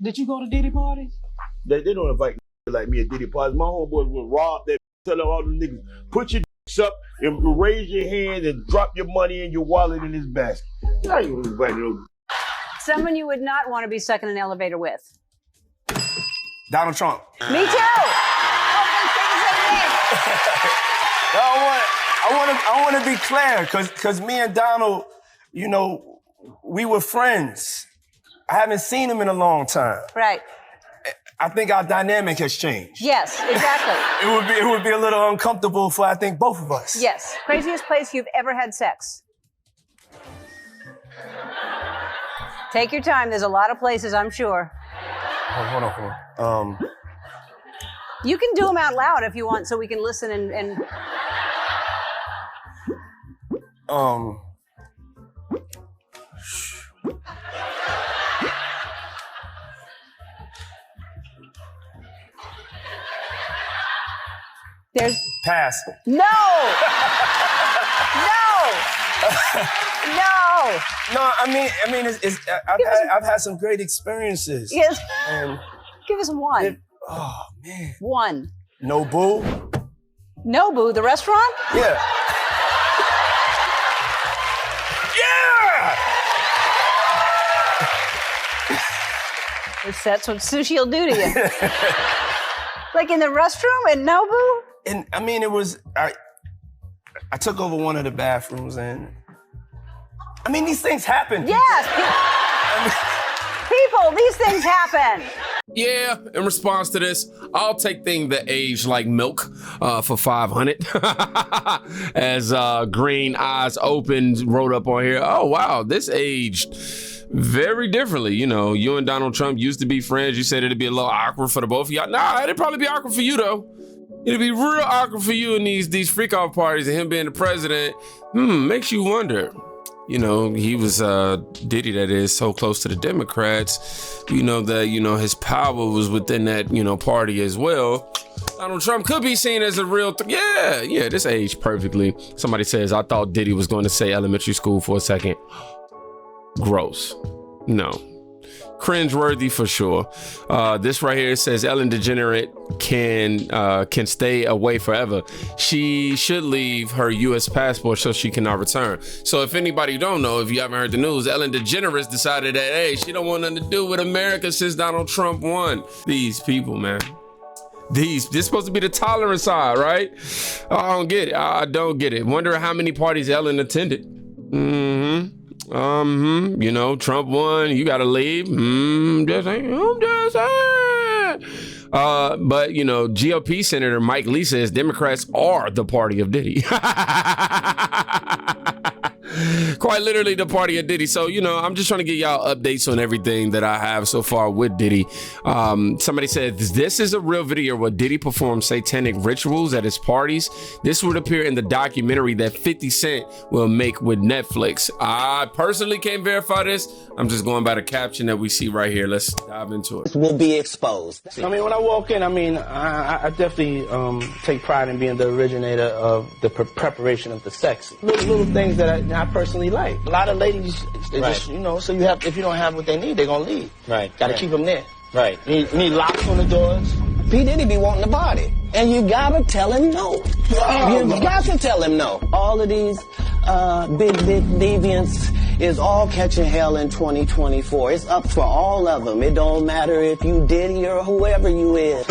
Did you go to Diddy parties? They don't invite like me at Diddy parties. My homeboys will rob that, tell all the niggas, put your dicks up and raise your hand and drop your money in your wallet in this basket. I ain't gonna invite no. Someone you would not want to be stuck in an elevator with. Donald Trump. Me too. I want to be clear, because me and Donald, you know, we were friends. I haven't seen him in a long time. Right. I think our dynamic has changed. Yes, exactly. It would be a little uncomfortable for, I think, both of us. Yes. Craziest place you've ever had sex? Take your time. There's a lot of places, I'm sure. Hold on. You can do them out loud if you want, so we can listen and... There's... Pass. No! No! No! No, I mean, I've had some great experiences. Yes. And give us one. Oh man. One. Nobu. Nobu, the restaurant? Yeah. Yeah! That's what sushi will do to you. Like in the restroom in Nobu? And I mean, it was, I took over one of the bathrooms and, I mean, these things happen. Yes. People, these things happen. Yeah, in response to this, I'll take things that age like milk for 500. As Green Eyes Open wrote up on here, oh wow, this aged very differently. You know, you and Donald Trump used to be friends. You said it'd be a little awkward for the both of y'all. Nah, it'd probably be awkward for you though. It'd be real awkward for you in these freak off parties and him being the president. Makes you wonder. You know, he was Diddy, that is, so close to the Democrats. You know that, you know, his power was within that, you know, party as well. Donald Trump could be seen as a real yeah, this aged perfectly. Somebody says, I thought Diddy was going to say elementary school for a second. Gross. No. Cringe-worthy for sure. This right here says Ellen DeGeneres can stay away forever. She should leave her U.S. passport so she cannot return. So if anybody don't know, if you haven't heard the news, Ellen DeGeneres decided that, hey, she don't want nothing to do with America since Donald Trump won. These people, man. This supposed to be the tolerant side, right? I don't get it. I don't get it. Wonder how many parties Ellen attended. You know, Trump won, you gotta leave. I'm just saying. But, you know, GOP Senator Mike Lee says Democrats are the party of Diddy. Quite literally the party of Diddy. So, you know, I'm just trying to get y'all updates on everything that I have so far with Diddy. Somebody said, this is a real video where Diddy performs satanic rituals at his parties. This would appear in the documentary that 50 Cent will make with Netflix. I personally can't verify this. I'm just going by the caption that we see right here. Let's dive into it. Will be exposed. I mean, when I walk in, I mean, I definitely take pride in being the originator of the preparation of the sex. Little things that I personally like. A lot of ladies, they just, you know, so if you don't have what they need, they're gonna leave. Right. Gotta keep them there. Right. You need locks on the doors. P. Diddy be wanting the body. And you gotta tell him no. You got to tell him no. All of these big deviants is all catching hell in 2024. It's up for all of them. It don't matter if you Diddy or whoever you is.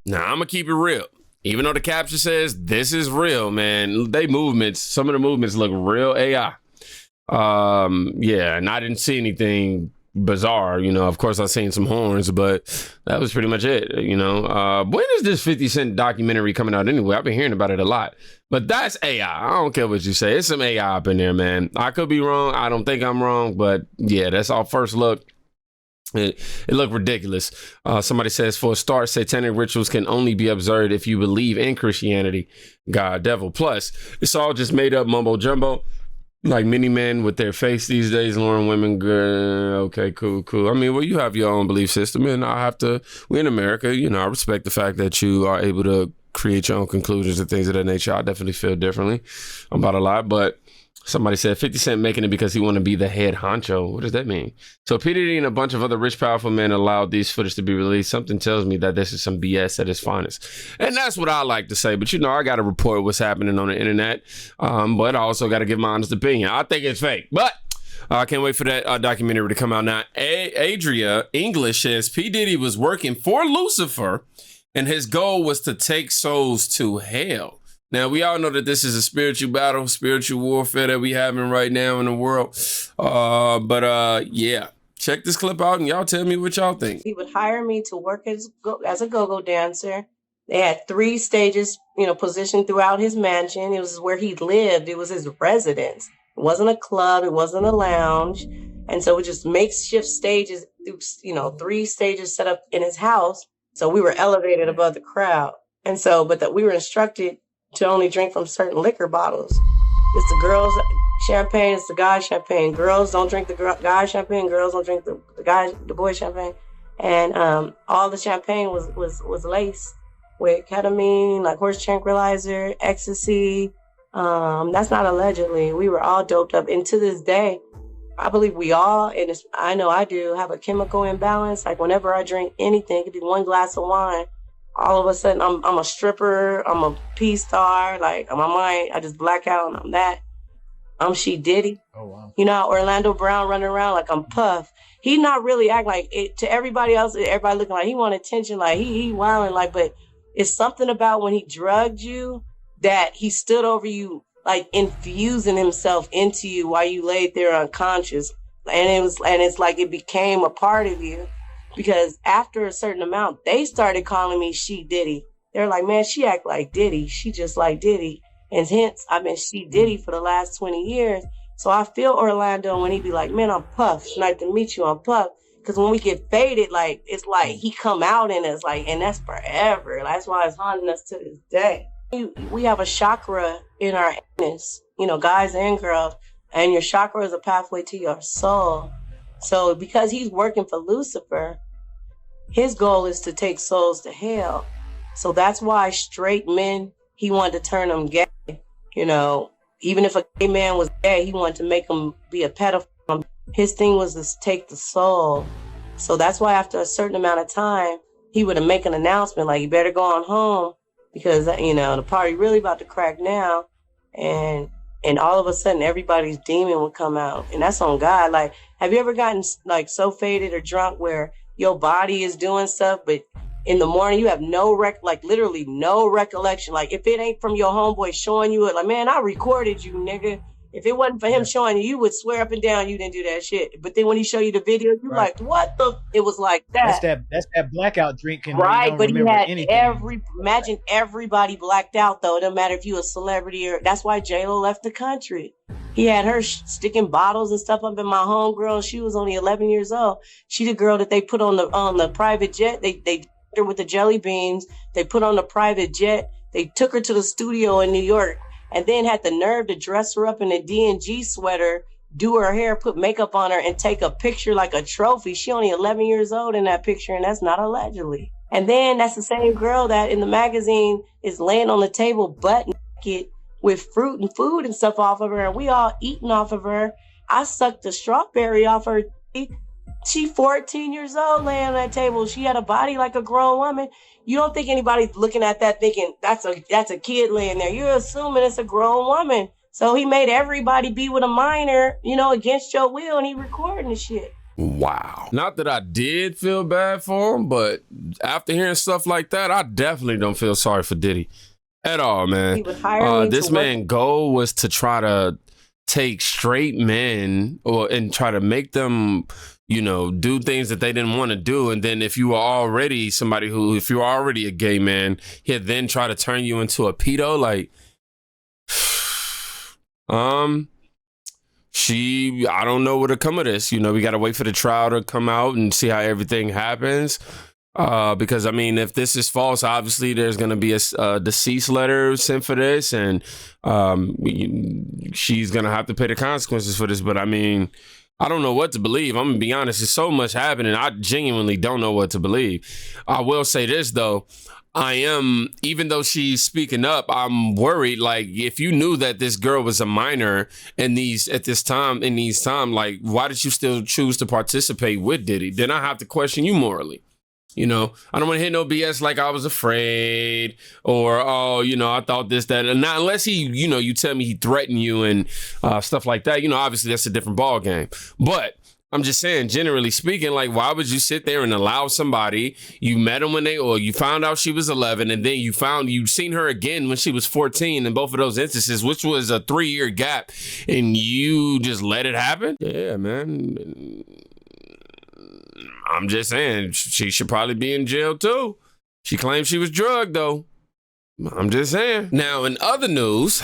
Now, I'm gonna keep it real. Even though the caption says this is real, man, some of the movements look real AI. Yeah, and I didn't see anything bizarre, you know. Of course, I seen some horns, but that was pretty much it, you know. When is this 50 Cent documentary coming out anyway? I've been hearing about it a lot, but that's AI. I don't care what you say. It's some AI up in there, man. I could be wrong. I don't think I'm wrong, but yeah, that's our first look. It looked ridiculous. Somebody says, for a start, satanic rituals can only be observed if you believe in Christianity, God, devil. Plus, it's all just made up mumbo jumbo. Like many men with their face these days, luring women. Okay, cool. I mean, well, you have your own belief system, and we're in America, you know, I respect the fact that you are able to create your own conclusions and things of that nature. I definitely feel differently about a lot, but Somebody said 50 Cent making it because he want to be the head honcho. What does that mean? So P. Diddy and a bunch of other rich, powerful men allowed these footage to be released. Something tells me that this is some BS at its finest. And that's what I like to say. But, you know, I got to report what's happening on the internet. But I also got to give my honest opinion. I think it's fake. But I can't wait for that documentary to come out now. Adria English says P. Diddy was working for Lucifer and his goal was to take souls to hell. Now, we all know that this is a spiritual battle, spiritual warfare that we having right now in the world. Yeah, check this clip out and y'all tell me what y'all think. He would hire me to work as a go-go dancer. They had 3 stages, positioned throughout his mansion. It was where he lived. It was his residence. It wasn't a club. It wasn't a lounge. And so it just makeshift stages, 3 stages set up in his house. So we were elevated above the crowd. And so, but we were instructed to only drink from certain liquor bottles. It's the girls' champagne, it's the guys' champagne. Girls don't drink the guys' champagne, girls don't drink the boys' champagne. And all the champagne was laced with ketamine, like horse tranquilizer, ecstasy. That's not allegedly. We were all doped up. And to this day, I believe we all, and I know I do, have a chemical imbalance. Like whenever I drink anything, it could be 1 glass of wine, all of a sudden I'm a stripper, I'm a P-star, like on my mind, I just black out and I'm that. I'm She Diddy. Oh, wow. Orlando Brown running around like I'm Puff. He not really acting like it to everybody else, everybody looking like he want attention, like he wilding, like, but it's something about when he drugged you that he stood over you, like infusing himself into you while you laid there unconscious. And it's like it became a part of you. Because after a certain amount, they started calling me She Diddy. They're like, man, she act like Diddy. She just like Diddy. And hence, I've been She Diddy for the last 20 years. So I feel Orlando when he be like, man, I'm Puff. It's nice to meet you, I'm Puff. Because when we get faded, like, it's like he come out in us, like, and that's forever. That's why it's haunting us to this day. We have a chakra in our anus, guys and girls. And your chakra is a pathway to your soul. So because he's working for Lucifer, his goal is to take souls to hell. So that's why straight men, he wanted to turn them gay. Even if a gay man was gay, he wanted to make him be a pedophile. His thing was to take the soul. So that's why after a certain amount of time, he would make an announcement like, you better go on home because, the party really about to crack now. And all of a sudden, everybody's demon would come out. And that's on God. Like, have you ever gotten like so faded or drunk where your body is doing stuff, but in the morning you have literally no recollection? Like if it ain't from your homeboy showing you it, like, man, I recorded you, nigga. If it wasn't for him showing you, you would swear up and down you didn't do that shit. But then when he show you the video, you're like, what the? It was like that. That's that blackout drinking. Right, but he had anything. imagine everybody blacked out though. It doesn't matter if you a celebrity or, that's why J-Lo left the country. He had her sticking bottles and stuff up in my homegirl. She was only 11 years old. She the girl that they put on the private jet. They her with the jelly beans. They put on the private jet. They took her to the studio in New York and then had the nerve to dress her up in a D&G sweater, do her hair, put makeup on her, and take a picture like a trophy. She only 11 years old in that picture, and that's not allegedly. And then that's the same girl that in the magazine is laying on the table butt naked with fruit and food and stuff off of her, and we all eating off of her. I sucked the strawberry off her teeth. She 14 years old laying on that table. She had a body like a grown woman. You don't think anybody's looking at that thinking that's a kid laying there. You're assuming it's a grown woman. So he made everybody be with a minor, against your will, and he recording the shit. Wow. Not that I did feel bad for him, but after hearing stuff like that, I definitely don't feel sorry for Diddy at all, man. He would hire me this man's goal was to try to take straight men and try to make them, do things that they didn't want to do. And then if you were already if you're already a gay man, he'd then try to turn you into a pedo. Like, I don't know what to come of this. We got to wait for the trial to come out and see how everything happens. Because, if this is false, obviously there's going to be a deceased letter sent for this, and she's going to have to pay the consequences for this. But, I don't know what to believe. I'm going to be honest. There's so much happening. I genuinely don't know what to believe. I will say this, though. I am, even though she's speaking up, I'm worried. Like, if you knew that this girl was a minor in these time, like, why did you still choose to participate with Diddy? Then I have to question you morally. You know, I don't want to hear no BS like I was afraid or, oh, you know, I thought this, that, and not unless he, you know, you tell me he threatened you and stuff like that. You know, obviously that's a different ball game. But I'm just saying, generally speaking, like, why would you sit there and allow somebody, you met them or you found out she was 11, and then you'd seen her again when she was 14 in both of those instances, which was a 3-year gap, and you just let it happen? Yeah, man. I'm just saying, she should probably be in jail too. She claims she was drugged though. I'm just saying. Now, in other news,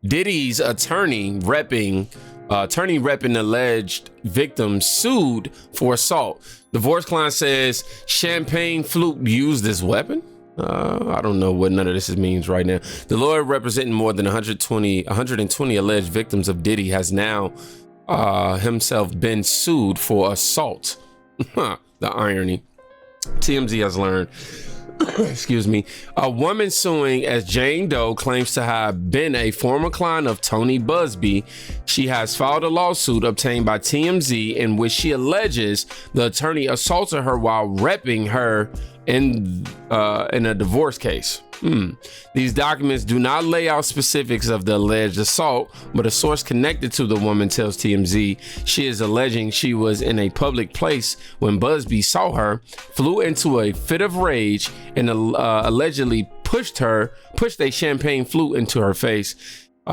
Diddy's attorney repping alleged victim sued for assault. Divorce client says champagne flute used as weapon. I don't know what none of this means right now. The lawyer representing more than 120 alleged victims of Diddy has now himself been sued for assault. The irony. TMZ has learned. Excuse me. A woman suing as Jane Doe claims to have been a former client of Tony Busby. She has filed a lawsuit obtained by TMZ in which she alleges the attorney assaulted her while repping her in a divorce case. These documents do not lay out specifics of the alleged assault, but a source connected to the woman tells TMZ she is alleging she was in a public place when Busby saw her, flew into a fit of rage, and allegedly pushed a champagne flute into her face,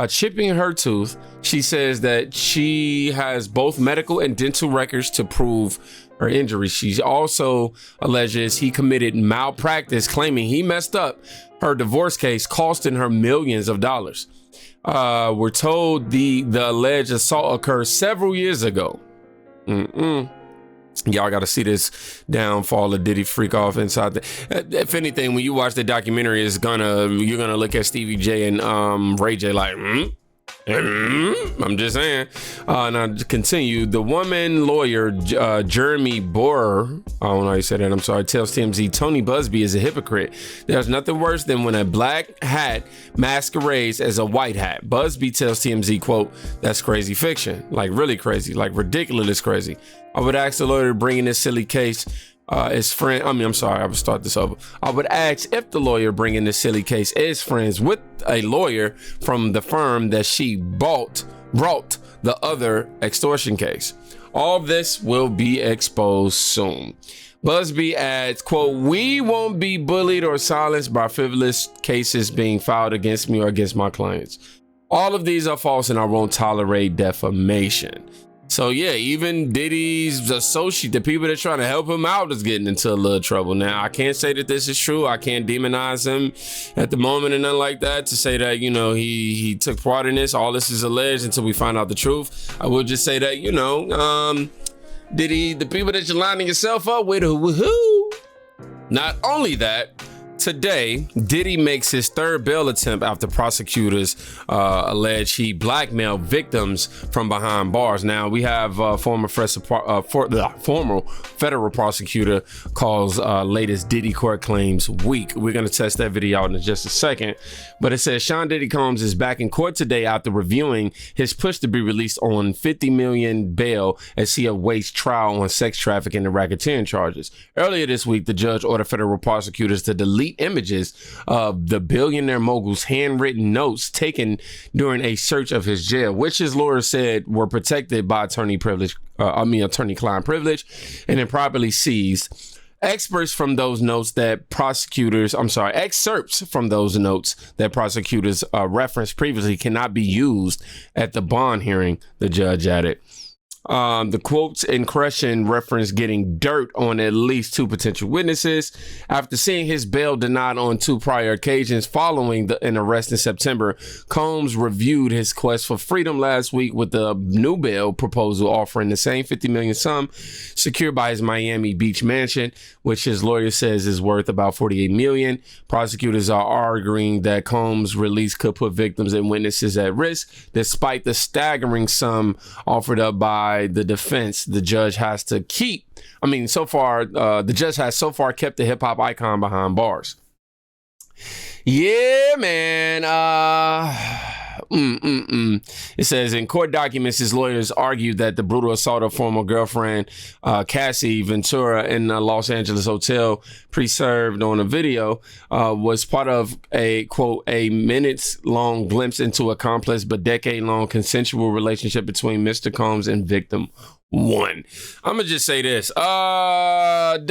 chipping her tooth. She says that she has both medical and dental records to prove her injury. She also alleges he committed malpractice, claiming he messed up her divorce case, costing her millions of dollars. We're told the alleged assault occurred several years ago. Y'all got to see this downfall of Diddy freak off inside. If anything, when you watch the documentary, you're gonna look at Stevie J and Ray J like, I'm just saying. Now to continue, the woman lawyer Jeremy Borer, I don't know how you said that, I'm sorry, tells TMZ Tony Busby is a hypocrite. There's nothing worse than when a black hat masquerades as a white hat. Busby tells TMZ, quote, that's crazy fiction, like really crazy, like ridiculous crazy. I would ask the lawyer bringing this silly case I would start this over. I would ask if the lawyer bringing this silly case is friends with a lawyer from the firm that she brought the other extortion case. All this will be exposed soon. Busby adds, quote, we won't be bullied or silenced by frivolous cases being filed against me or against my clients. All of these are false and I won't tolerate defamation. So yeah, even Diddy's associate, the people that trying to help him out, is getting into a little trouble. Now, I can't say that this is true. I can't demonize him at the moment and nothing like that to say that, you know, he took part in this. All this is alleged until we find out the truth. I will just say that, you know, Diddy, the people that you're lining yourself up with, woohoo. Not only that, today, Diddy makes his third bail attempt after prosecutors allege he blackmailed victims from behind bars. Now, we have former federal prosecutor calls latest Diddy court claims weak. We're going to test that video out in just a second. But it says Sean Diddy Combs is back in court today after reviewing his push to be released on $50 million bail as he awaits trial on sex trafficking and racketeering charges. Earlier this week, the judge ordered federal prosecutors to delete images of the billionaire mogul's handwritten notes taken during a search of his jail, which his lawyer said were protected by attorney-client privilege and improperly seized. Excerpts from those notes that prosecutors referenced previously cannot be used at the bond hearing, the judge added. The quotes in question reference getting dirt on at least 2 potential witnesses. After seeing his bail denied on 2 prior occasions following an arrest in September, Combs reviewed his quest for freedom last week with the new bail proposal offering the same $50 million sum secured by his Miami Beach mansion, which his lawyer says is worth about $48 million. Prosecutors are arguing that Combs' release could put victims and witnesses at risk, despite the staggering sum offered up by by the defense, the judge has to keep. I mean, so far, the judge has so far kept the hip hop icon behind bars. Yeah, man. It says in court documents, his lawyers argued that the brutal assault of former girlfriend Cassie Ventura in a Los Angeles hotel, preserved on a video, was part of a, quote, a minutes-long glimpse into a complex but decade-long consensual relationship between Mr. Combs and victim one. I'm gonna just say this, dog.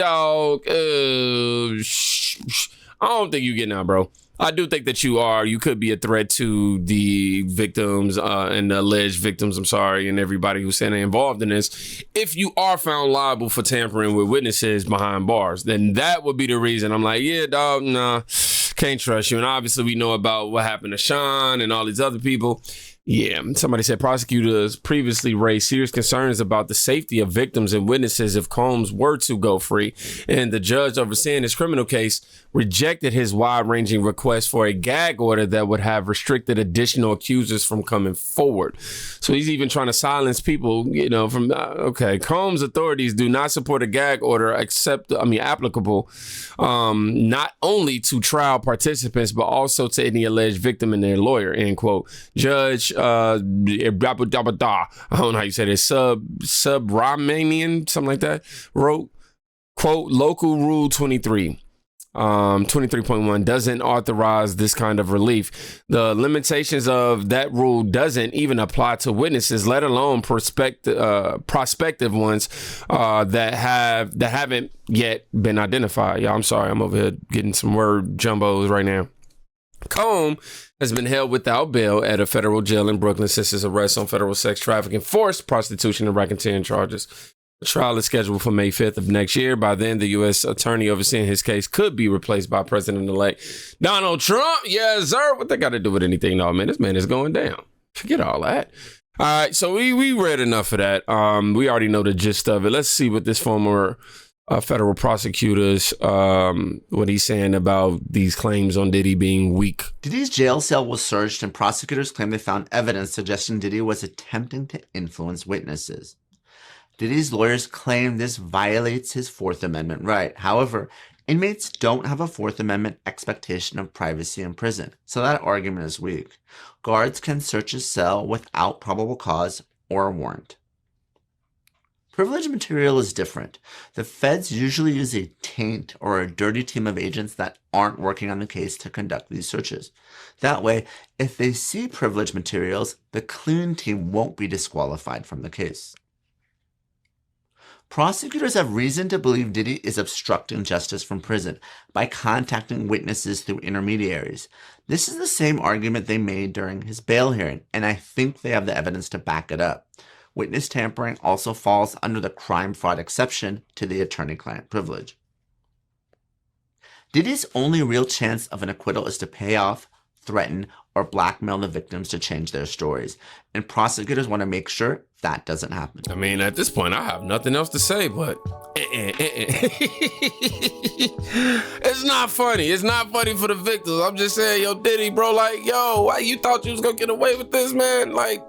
I don't think you're getting out, bro. I do think that you could be a threat to the victims and the alleged victims, and everybody who's involved in this. If you are found liable for tampering with witnesses behind bars, then that would be the reason I'm like, yeah, dog, nah, can't trust you. And obviously we know about what happened to Sean and all these other people. Yeah, somebody said prosecutors previously raised serious concerns about the safety of victims and witnesses if Combs were to go free. And the judge overseeing his criminal case rejected his wide-ranging request for a gag order that would have restricted additional accusers from coming forward. So he's even trying to silence people, from, okay, Combs authorities do not support a gag order applicable not only to trial participants, but also to any alleged victim and their lawyer, end quote. Judge, I don't know how you say this, Subramanian, something like that, wrote, quote, local rule 23.1 doesn't authorize this kind of relief. The limitations of that rule doesn't even apply to witnesses, let alone prospective ones that haven't yet been identified. Yeah, I'm sorry, I'm over here getting some word jumbos right now. Combs has been held without bail at a federal jail in Brooklyn since his arrest on federal sex trafficking, forced prostitution, and racketeering charges. The trial is scheduled for May 5th of next year. By then, the U.S. attorney overseeing his case could be replaced by President-elect Donald Trump. Yes, sir. What they got to do with anything? No, man, this man is going down. Forget all that. All right, so we read enough of that. We already know the gist of it. Let's see what this former federal prosecutors, what he's saying about these claims on Diddy being weak. Diddy's jail cell was searched, and prosecutors claim they found evidence suggesting Diddy was attempting to influence witnesses. Diddy's lawyers claim this violates his Fourth Amendment right. However, inmates don't have a Fourth Amendment expectation of privacy in prison, so that argument is weak. Guards can search his cell without probable cause or a warrant. Privileged material is different. The feds usually use a taint or a dirty team of agents that aren't working on the case to conduct these searches. That way, if they see privileged materials, the clean team won't be disqualified from the case. Prosecutors have reason to believe Diddy is obstructing justice from prison by contacting witnesses through intermediaries. This is the same argument they made during his bail hearing, and I think they have the evidence to back it up. Witness tampering also falls under the crime fraud exception to the attorney-client privilege. Diddy's only real chance of an acquittal is to pay off, threaten, or blackmail the victims to change their stories, and prosecutors want to make sure that doesn't happen. I mean, at this point, I have nothing else to say, but it's not funny. It's not funny for the victims. I'm just saying, yo, Diddy, bro, like, yo, why you thought you was gonna get away with this, man? Like,